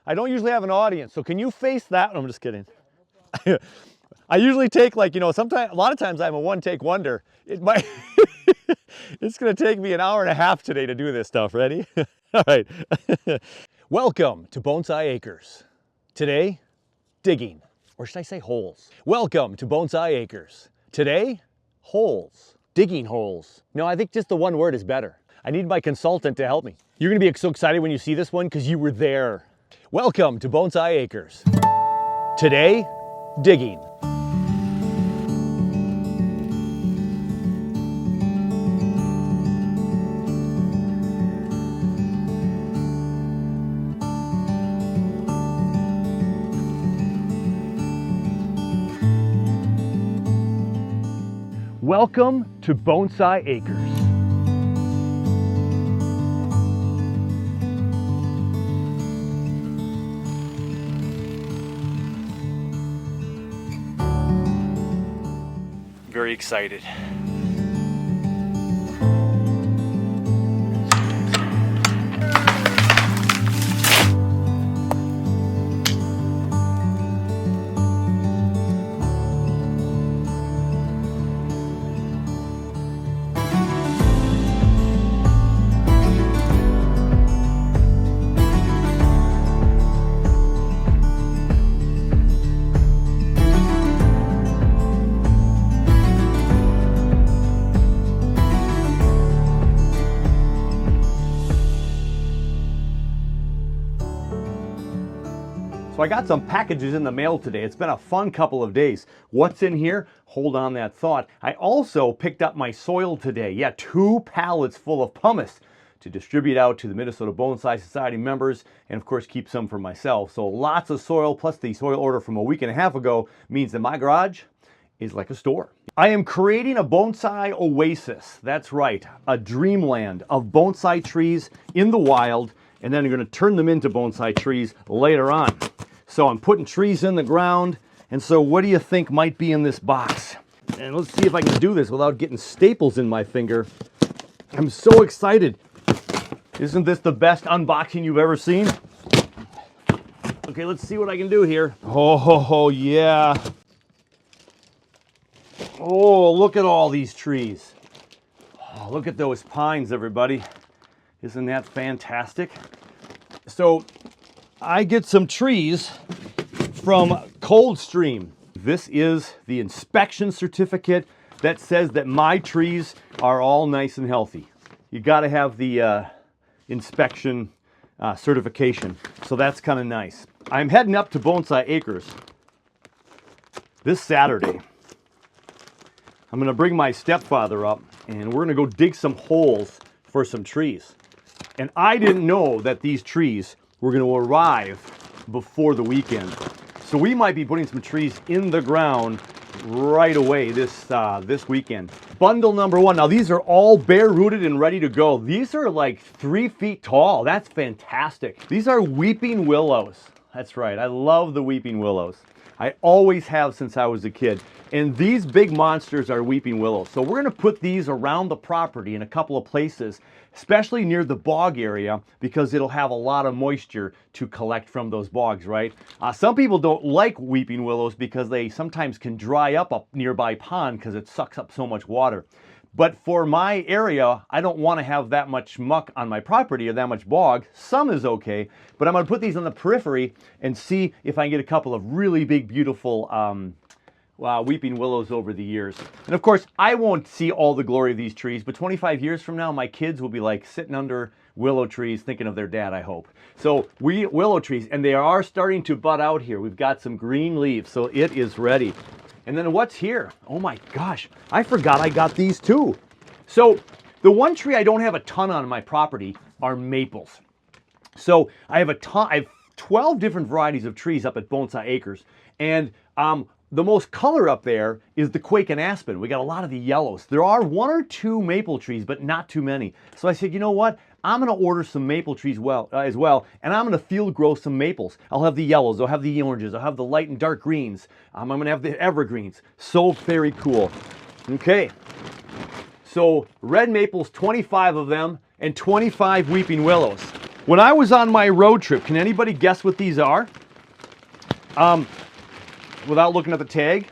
I don't usually have an audience, so can you face that? I'm just kidding. I usually take, like, you know, sometimes, a lot of times I'm a one-take wonder. It might, it's gonna take me an hour and a half today to do this stuff. Ready? All right. Welcome to Bonsai Acres. Today, digging, or should I say holes? Welcome to Bonsai Acres. Today, holes. Digging holes. No, I think just the one word is better. I need my consultant to help me. You're gonna be so excited when you see this one because you were there. Welcome to Bonsai Acres. Today, digging. Welcome to Bonsai Acres. Very excited. So I got some packages in the mail today. It's been a fun couple of days. What's in here? Hold on that thought. I also picked up my soil today. Yeah, 2 pallets full of pumice to distribute out to the Minnesota Bonsai Society members, and of course keep some for myself. So lots of soil, plus the soil order from a week and a half ago means that my garage is like a store. I am creating a bonsai oasis. That's right, a dreamland of bonsai trees in the wild, and then I'm going to turn them into bonsai trees later on. So I'm putting trees in the ground, and so what do you think might be in this box? And let's see if I can do this without getting staples in my finger. I'm so excited. Isn't this the best unboxing you've ever seen? Okay, let's see what I can do here. Oh, yeah. Oh, look at all these trees. Oh, look at those pines, everybody. Isn't that fantastic? So I get some trees from Coldstream. This is the inspection certificate that says that my trees are all nice and healthy. You got to have the inspection certification, so that's kind of nice. I'm heading up to Bonsai Acres this Saturday. I'm going to bring my stepfather up, and we're going to go dig some holes for some trees. And I didn't know that these trees were going to arrive before the weekend. So we might be putting some trees in the ground right away this weekend. Bundle number 1. Now these are all bare rooted and ready to go. These are like 3 feet tall. That's fantastic. These are weeping willows. That's right. I love the weeping willows. I always have since I was a kid. And these big monsters are weeping willows. So we're going to put these around the property in a couple of places, especially near the bog area, because it'll have a lot of moisture to collect from those bogs, right? Some people don't like weeping willows because they sometimes can dry up a nearby pond because it sucks up so much water. But for my area, I don't want to have that much muck on my property or that much bog. Some is okay, but I'm going to put these on the periphery and see if I can get a couple of really big, beautiful weeping willows over the years. And of course, I won't see all the glory of these trees, but 25 years from now, my kids will be like sitting under willow trees thinking of their dad, I hope. So willow trees, and they are starting to bud out here. We've got some green leaves, so it is ready. And then what's here? Oh my gosh, I forgot I got these too. So the one tree I don't have a ton on my property are maples. So I have 12 different varieties of trees up at Bonsai Acres. And the most color up there is the quake and aspen. We got a lot of the yellows. There are 1 or 2 maple trees, but not too many. So I said, you know what? I'm going to order some maple trees as well, and I'm going to field grow some maples. I'll have the yellows, I'll have the oranges, I'll have the light and dark greens. I'm going to have the evergreens. So very cool. Okay, so red maples, 25 of them, and 25 weeping willows. When I was on my road trip, can anybody guess what these are? Without looking at the tag.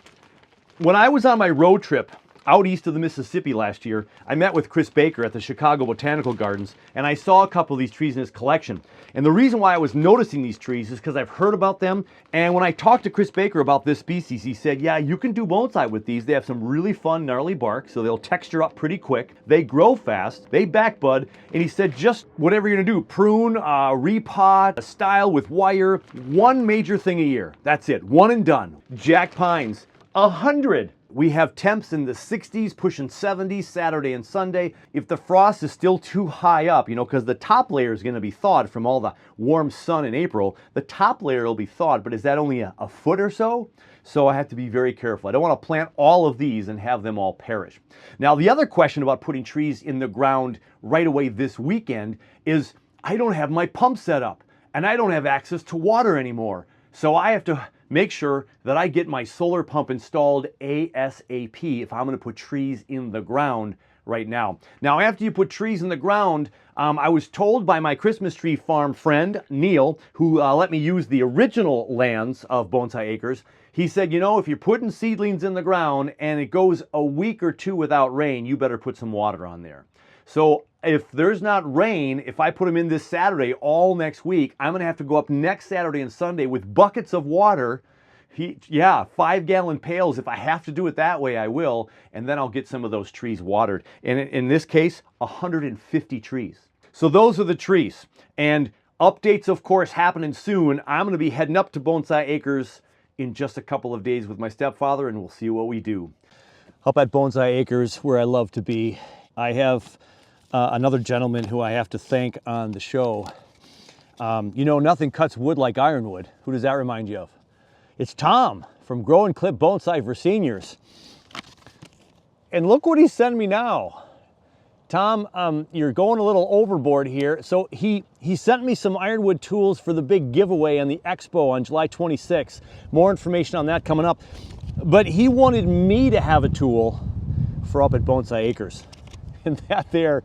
When I was on my road trip out east of the Mississippi last year, I met with Chris Baker at the Chicago Botanical Gardens, and I saw a couple of these trees in his collection. And the reason why I was noticing these trees is because I've heard about them, and when I talked to Chris Baker about this species, he said, yeah, you can do bonsai with these. They have some really fun, gnarly bark, so they'll texture up pretty quick. They grow fast, they back bud, and he said, just whatever you're gonna do, prune, repot, style with wire, one major thing a year. That's it, one and done. Jack pines, 100. We have temps in the 60s, pushing 70s Saturday and Sunday. If the frost is still too high up, you know, because the top layer is going to be thawed from all the warm sun in April, the top layer will be thawed, but is that only a foot or so? So I have to be very careful. I don't want to plant all of these and have them all perish. Now, the other question about putting trees in the ground right away this weekend is I don't have my pump set up and I don't have access to water anymore. So I have to make sure that I get my solar pump installed ASAP if I'm going to put trees in the ground right now. Now, after you put trees in the ground, I was told by my Christmas tree farm friend, Neil, who let me use the original lands of Bonsai Acres. He said, you know, if you're putting seedlings in the ground and it goes a week or two without rain, you better put some water on there. So if there's not rain, if I put them in this Saturday all next week, I'm going to have to go up next Saturday and Sunday with buckets of water. 5-gallon pails. If I have to do it that way, I will. And then I'll get some of those trees watered. And in this case, 150 trees. So those are the trees. And updates, of course, happening soon. I'm going to be heading up to Bonsai Acres in just a couple of days with my stepfather, and we'll see what we do. Up at Bonsai Acres, where I love to be, I have another gentleman who I have to thank on the show. You know, nothing cuts wood like ironwood. Who does that remind you of? It's Tom from Grow and Clip Bonsai for Seniors. And look what he sent me now. Tom, you're going a little overboard here. So he sent me some ironwood tools for the big giveaway on the expo on July 26th. More information on that coming up. But he wanted me to have a tool for up at Bonsai Acres. And that there,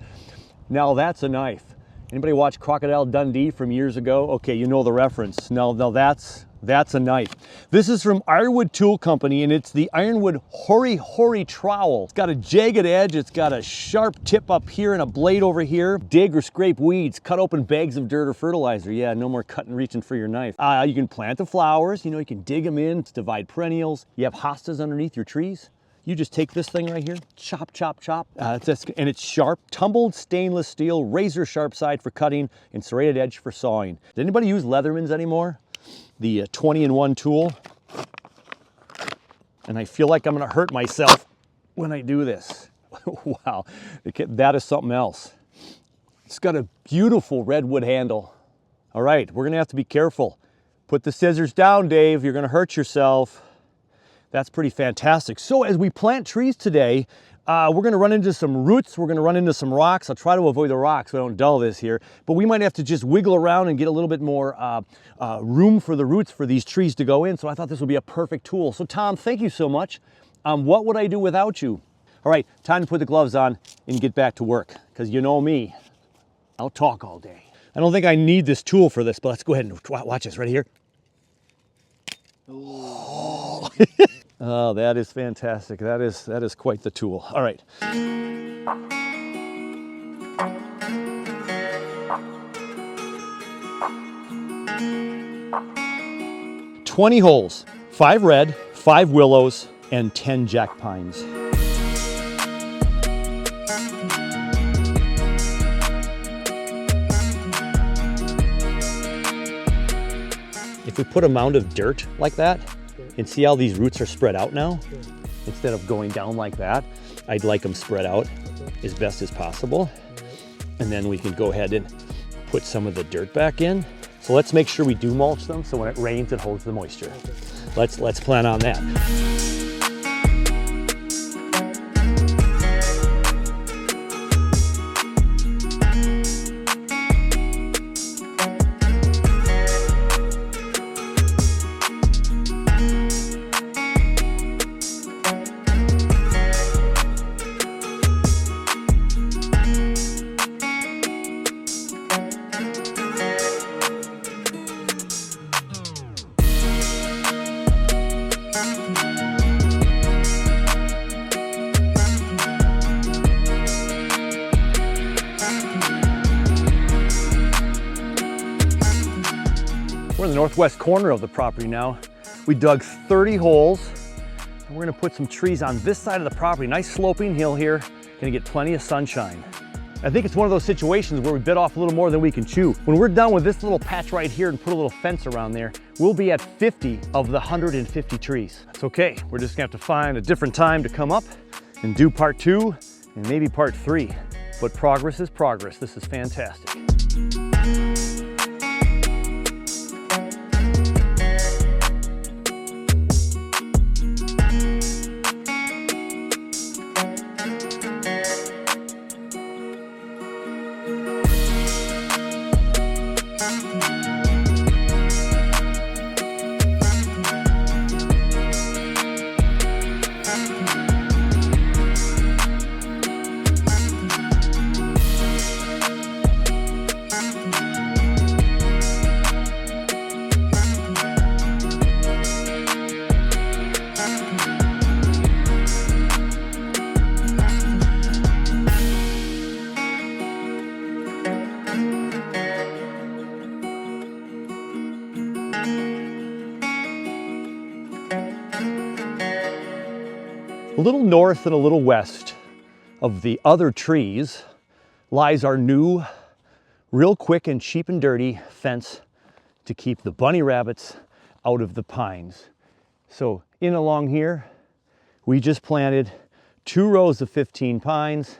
now that's a knife. Anybody watch Crocodile Dundee from years ago? Okay, you know the reference. No, that's a knife. This is from Ironwood Tool Company, and it's the Ironwood Hori Hori trowel. It's got a jagged edge, it's got a sharp tip up here and a blade over here. Dig or scrape weeds, cut open bags of dirt or fertilizer. Yeah, no more cutting, reaching for your knife. You can plant the flowers, you know, you can dig them in to divide perennials. You have hostas underneath your trees. You just take this thing right here, chop, chop, chop, and it's sharp, tumbled stainless steel, razor sharp side for cutting, and serrated edge for sawing. Does anybody use Leatherman's anymore? The 20-in-1 tool. And I feel like I'm gonna hurt myself when I do this. Wow, that is something else. It's got a beautiful redwood handle. All right, we're gonna have to be careful. Put the scissors down, Dave, you're gonna hurt yourself. That's pretty fantastic. So as we plant trees today, we're gonna run into some roots, we're gonna run into some rocks. I'll try to avoid the rocks so I don't dull this here, but we might have to just wiggle around and get a little bit more room for the roots for these trees to go in. So I thought this would be a perfect tool. So Tom, thank you so much. What would I do without you? All right, time to put the gloves on and get back to work, because you know me, I'll talk all day. I don't think I need this tool for this, but let's go ahead and watch this right here. Oh. Oh, that is fantastic. That is quite the tool. All right. 20 holes, 5 red, 5 willows, and 10 jack pines. If we put a mound of dirt like that, and see how these roots are spread out now? Sure. Instead of going down like that, I'd like them spread out as best as possible. And then we can go ahead and put some of the dirt back in. So let's make sure we do mulch them so when it rains, it holds the moisture. Okay. Let's plan on that. We're in the northwest corner of the property now. We dug 30 holes, and we're gonna put some trees on this side of the property. Nice sloping hill here, gonna get plenty of sunshine. I think it's one of those situations where we bit off a little more than we can chew. When we're done with this little patch right here and put a little fence around there, we'll be at 50 of the 150 trees. That's okay. We're just gonna have to find a different time to come up and do part 2 and maybe part 3. But progress is progress. This is fantastic. A little north and a little west of the other trees lies our new, real quick and cheap and dirty fence to keep the bunny rabbits out of the pines. So in along here, we just planted 2 rows of 15 pines.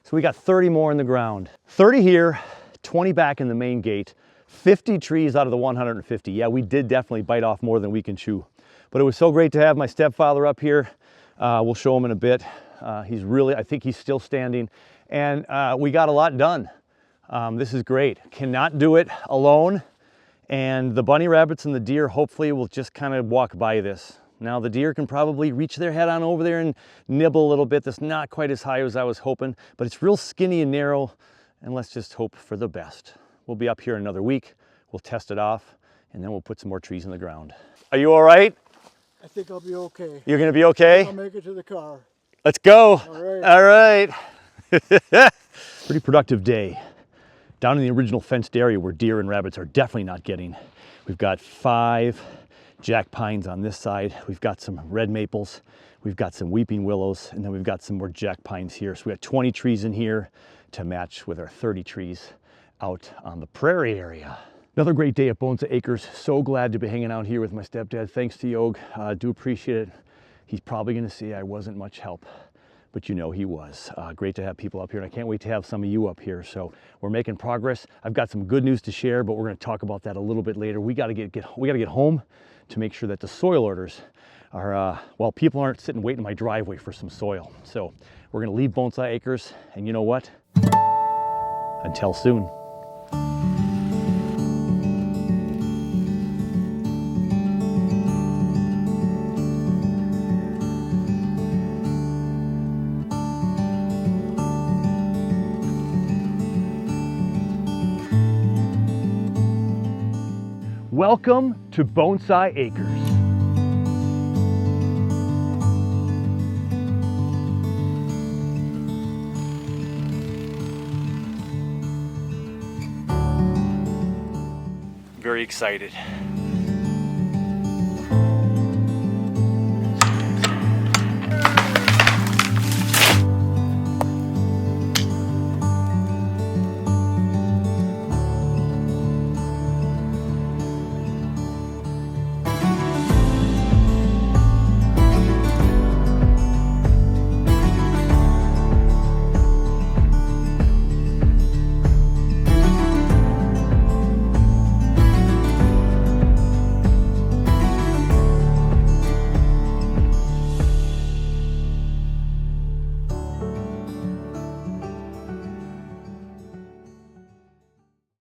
So we got 30 more in the ground. 30 here, 20 back in the main gate, 50 trees out of the 150. Yeah, we did definitely bite off more than we can chew. But it was so great to have my stepfather up here. We'll show him in a bit. I think he's still standing. And we got a lot done. This is great. Cannot do it alone. And the bunny rabbits and the deer hopefully will just kind of walk by this. Now the deer can probably reach their head on over there and nibble a little bit. That's not quite as high as I was hoping, but it's real skinny and narrow. And let's just hope for the best. We'll be up here in another week. We'll test it off and then we'll put some more trees in the ground. Are you all right? I think I'll be okay. You're gonna be okay? I'll make it to the car. Let's go. All right. All right. Pretty productive day. Down in the original fenced area where deer and rabbits are definitely not getting. We've got 5 jack pines on this side. We've got some red maples. We've got some weeping willows, and then we've got some more jack pines here. So we got 20 trees in here to match with our 30 trees out on the prairie area. Another great day at Bonsai Acres. So glad to be hanging out here with my stepdad. Thanks to Yog. Do appreciate it. He's probably going to say I wasn't much help, but you know he was. Great to have people up here, and I can't wait to have some of you up here. So we're making progress. I've got some good news to share, but we're going to talk about that a little bit later. We got to get home to make sure that the soil orders are well, people aren't sitting waiting in my driveway for some soil. So we're going to leave Bonsai Acres, and you know what? Until soon. Welcome to Bonsai Acres. Very excited.